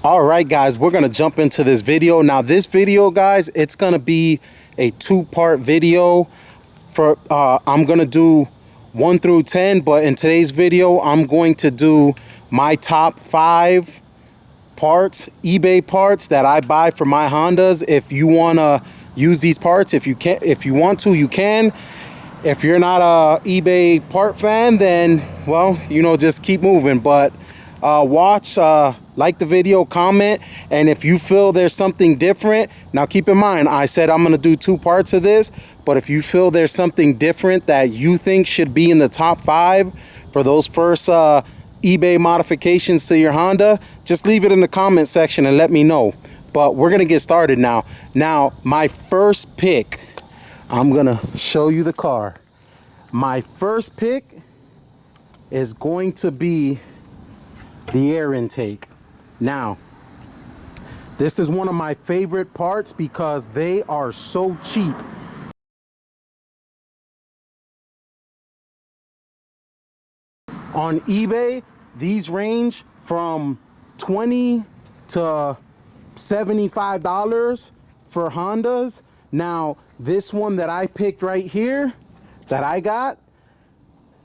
All right, guys, we're gonna jump into this video. Now this video, guys, it's gonna be a two-part video. For I'm gonna do 1 through 10, but in today's video I'm going to do my top 5 parts, eBay parts that I buy for my Hondas. If you want to use these parts, if you want to, you can. If you're not a eBay part fan, then, well, you know, just keep moving. But watch, like the video, comment, and if you feel there's something different, now keep in mind, I said I'm going to do 2 parts of this, but if you feel there's something different that you think should be in the top 5 for those first eBay modifications to your Honda, just leave it in the comment section and let me know. But we're going to get started now. Now, my first pick, I'm going to show you the car. My first pick is going to be the air intake. Now, this is one of my favorite parts because they are so cheap. On eBay, these range from $20 to $75 for Hondas. Now, this one that I picked right here, that I got,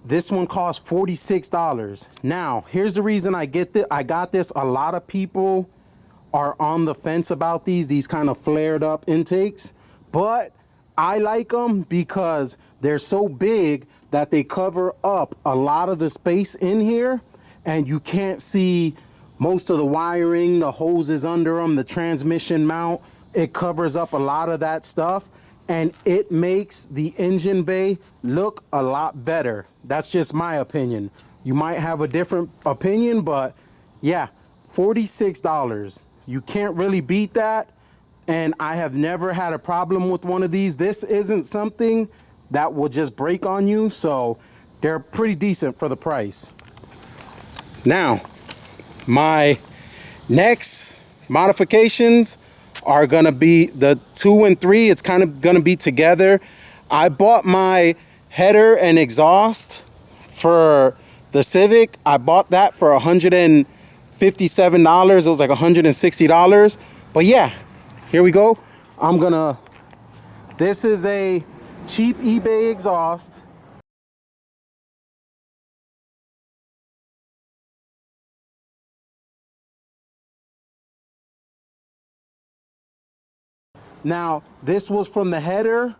this one cost $46. Now, here's the reason I got this. A lot of people are on the fence about these kind of flared up intakes, but I like them because they're so big that they cover up a lot of the space in here, and you can't see most of the wiring, the hoses under them, the transmission mount. It covers up a lot of that stuff, and it makes the engine bay look a lot better. That's just my opinion. You might have a different opinion, but yeah, $46. You can't really beat that, and I have never had a problem with one of these. This isn't something that will just break on you, so they're pretty decent for the price. Now, my next modifications are gonna be the 2 and 3. It's kind of gonna be together. I bought my header and exhaust for the Civic. I bought that for $157. It was like $160. But yeah, here we go. This is a cheap eBay exhaust. Now, this was from the header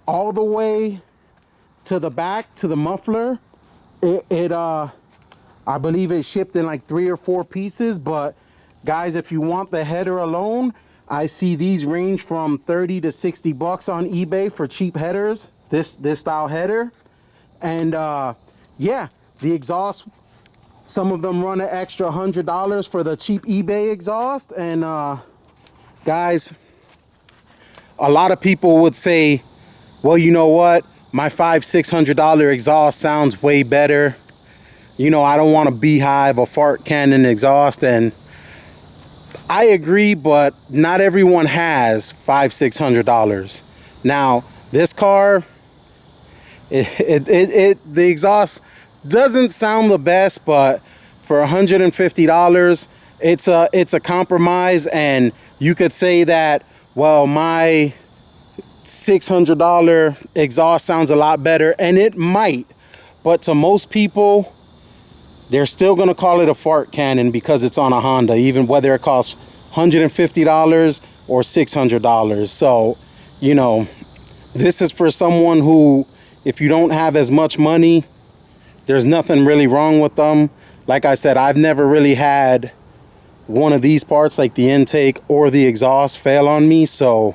all the way to the back, to the muffler. I believe it shipped in like 3 or 4 pieces, but guys, if you want the header alone, I see these range from 30 to 60 bucks on eBay for cheap headers, this style header. And yeah, the exhaust, some of them run an extra $100 for the cheap eBay exhaust. And guys, a lot of people would say, well, you know what, my $500-600 exhaust sounds way better. You know, I don't want a beehive, a fart cannon exhaust. And I agree, but not everyone has $500-600. Now, this car, the exhaust doesn't sound the best, but for $150, it's a compromise. And you could say that, well, my $600 exhaust sounds a lot better, and it might, but to most people, they're still going to call it a fart cannon because it's on a Honda, even whether it costs $150 or $600. So, you know, this is for someone who, if you don't have as much money, there's nothing really wrong with them. Like I said, I've never really had one of these parts, like the intake or the exhaust, fail on me. So,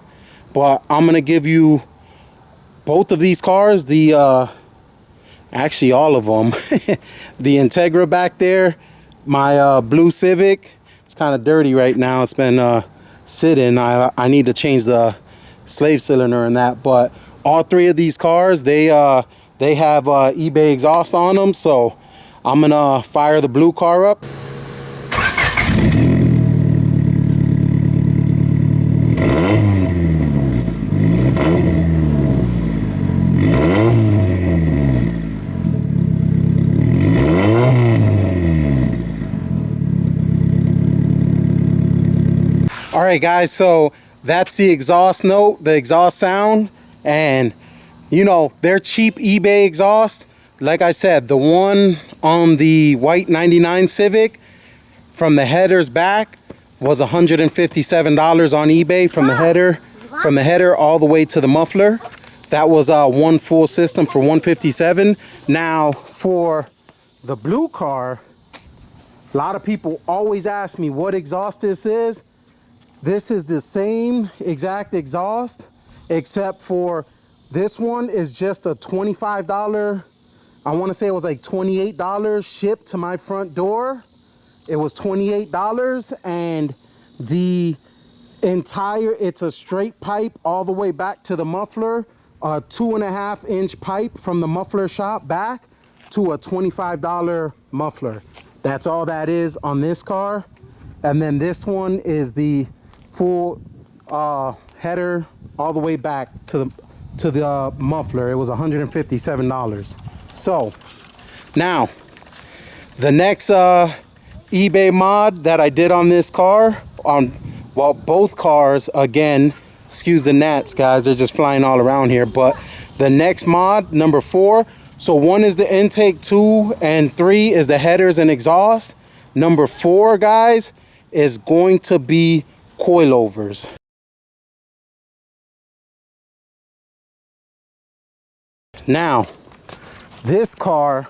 but I'm going to give you both of these cars, actually all of them. The Integra back there, my blue Civic, it's kind of dirty right now. It's been sitting. I need to change the slave cylinder in that. But all 3 of these cars, they have eBay exhaust on them. So I'm gonna fire the blue car up. All right, guys, so that's the exhaust note, the exhaust sound, and you know, they're cheap eBay exhaust. Like I said, the one on the white 99 Civic from the headers back was $157 on eBay from the header all the way to the muffler. That was one full system for $157. Now for the blue car, a lot of people always ask me what exhaust this is. This is the same exact exhaust, except for this one is just a $25, I want to say it was like $28 shipped to my front door. It was $28, and the entire, it's a straight pipe all the way back to the muffler, a 2.5 inch pipe from the muffler shop back to a $25 muffler. That's all that is on this car. And then this one is the full header all the way back to the muffler. It was $157. So now the next eBay mod that I did on this car, on well, both cars, again, excuse the gnats, guys, they're just flying all around here, but the next mod, number 4, so 1 is the intake, 2 and 3 is the headers and exhaust. Number 4, guys, is going to be coilovers. Now, this car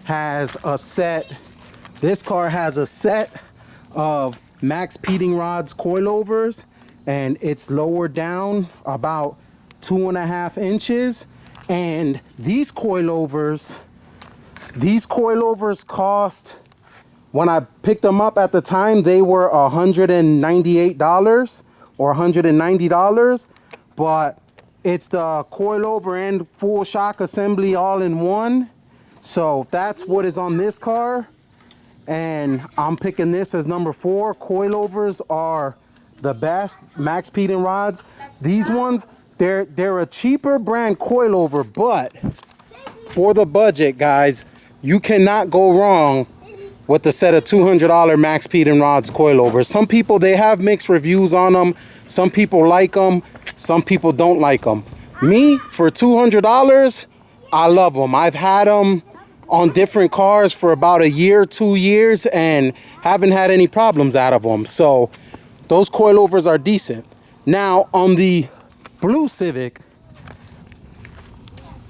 has a set of Maxpeedingrods coilovers, and it's lowered down about 2.5 inches. And these coilovers cost, when I picked them up at the time, they were $198 or $190, but it's the coilover and full shock assembly all in one. So that's what is on this car, and I'm picking this as number 4. Coilovers are the best. Maxpeedingrods. These ones, they're a cheaper brand coilover, but for the budget, guys, you cannot go wrong with the set of $200 Maxpeedingrods coilovers. Some people, they have mixed reviews on them. Some people like them. Some people don't like them. Me, for $200, I love them. I've had them on different cars for about a year, 2 years, and haven't had any problems out of them. So those coilovers are decent. Now on the blue Civic,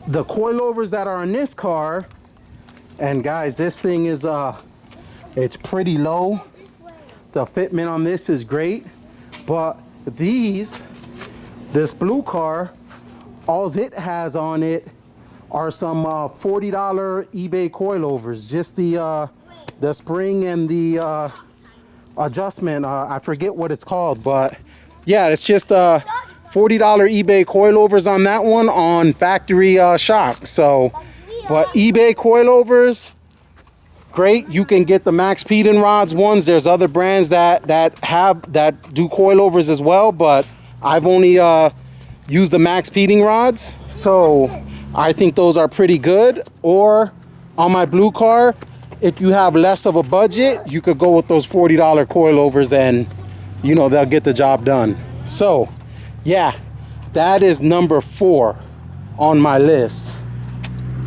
the coilovers that are in this car, and guys, this thing is it's pretty low. The fitment on this is great, but this blue car, all it has on it are some $40 eBay coilovers. Just the spring and the adjustment. I forget what it's called, but yeah, it's just $40 eBay coilovers on that one on factory shock. So, but eBay coilovers, great. You can get the Maxpeedingrods ones. There's other brands that do coilovers as well, but I've only used the Maxpeedingrods, so I think those are pretty good. Or on my blue car, if you have less of a budget, you could go with those $40 coilovers, and you know, they'll get the job done. So yeah, that is number 4 on my list.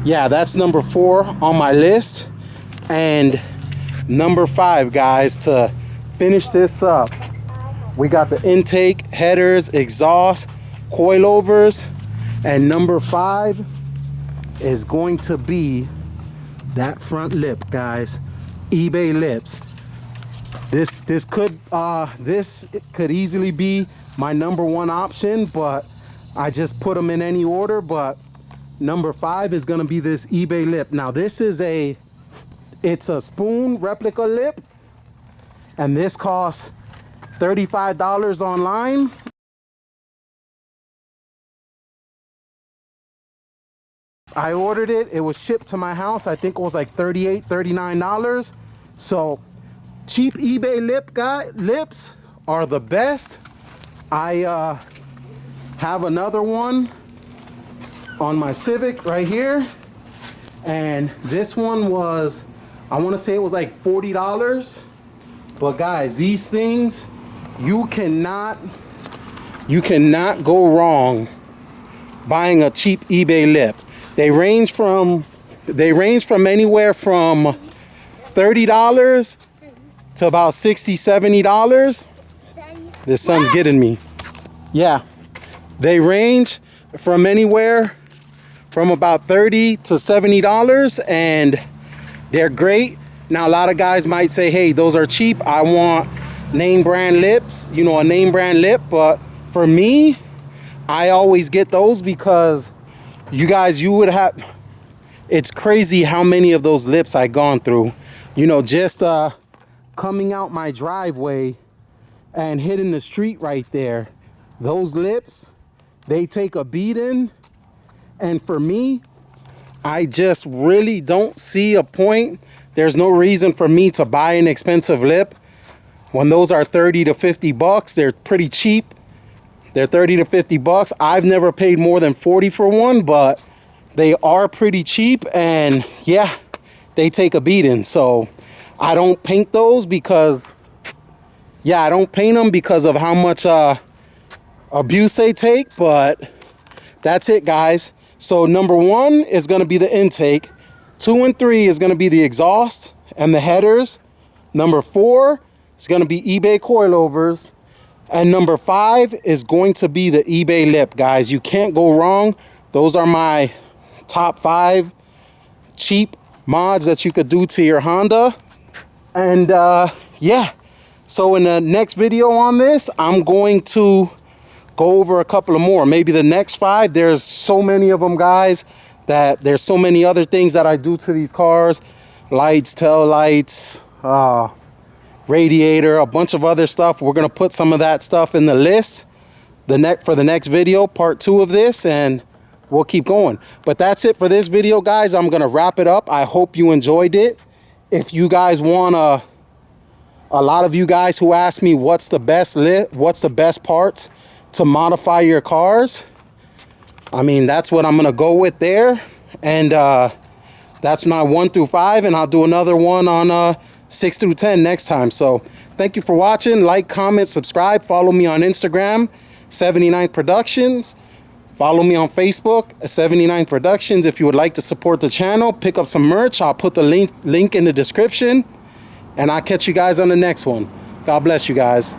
Yeah, that's number 4 on my list. And number 5, guys, to finish this up, we got the intake, headers, exhaust, coilovers, and number 5 is going to be that front lip, guys. eBay lips. This could easily be my number 1 option, but I just put them in any order. But number 5 is gonna be this eBay lip. Now this is it's a spoon replica lip, and this costs $35 online. I ordered it, it was shipped to my house. I think it was like $38, $39. So cheap eBay lips are the best. I have another one on my Civic right here, and this one was, I want to say it was like $40. But guys, these things you cannot go wrong buying a cheap eBay lip. They range from anywhere from $30 to about $60, $70. This sun's getting me. Yeah, they range from anywhere from about $30 to $70, and they're great. Now, a lot of guys might say, hey, those are cheap. I want name brand lips, you know, a name brand lip. But for me, I always get those because you guys, you would have, it's crazy how many of those lips I've gone through. You know, just coming out my driveway and hitting the street right there. Those lips, they take a beating. And for me, I just really don't see a point. There's no reason for me to buy an expensive lip when those are 30 to 50 bucks. They're pretty cheap. They're 30 to 50 bucks. I've never paid more than 40 for one, but they are pretty cheap, and yeah, they take a beating. So I don't paint those because, yeah, I don't paint them because of how much abuse they take, but that's it, guys. So number 1 is going to be the intake. 2 and 3 is going to be the exhaust and the headers. Number 4 is going to be eBay coilovers. And number 5 is going to be the eBay lip, guys. You can't go wrong. Those are my top 5 cheap mods that you could do to your Honda. And yeah, so in the next video on this, I'm going to go over a couple of more. Maybe the next 5. There's so many of them, guys, that there's so many other things that I do to these cars. Lights, tail lights, radiator, a bunch of other stuff. We're gonna put some of that stuff in the list for the next video, part 2 of this, and we'll keep going. But that's it for this video, guys. I'm gonna wrap it up. I hope you enjoyed it. If you guys want a lot of you guys who ask me what's the best parts to modify your cars, I mean, that's what I'm gonna go with there. And that's my 1 through 5, and I'll do another one on 6 through 10 next time. So thank you for watching. Like, comment, subscribe. Follow me on Instagram, 79 Productions. Follow me on Facebook, 79 Productions. If you would like to support the channel, pick up some merch. I'll put the link in the description, and I'll catch you guys on the next one. God bless you guys.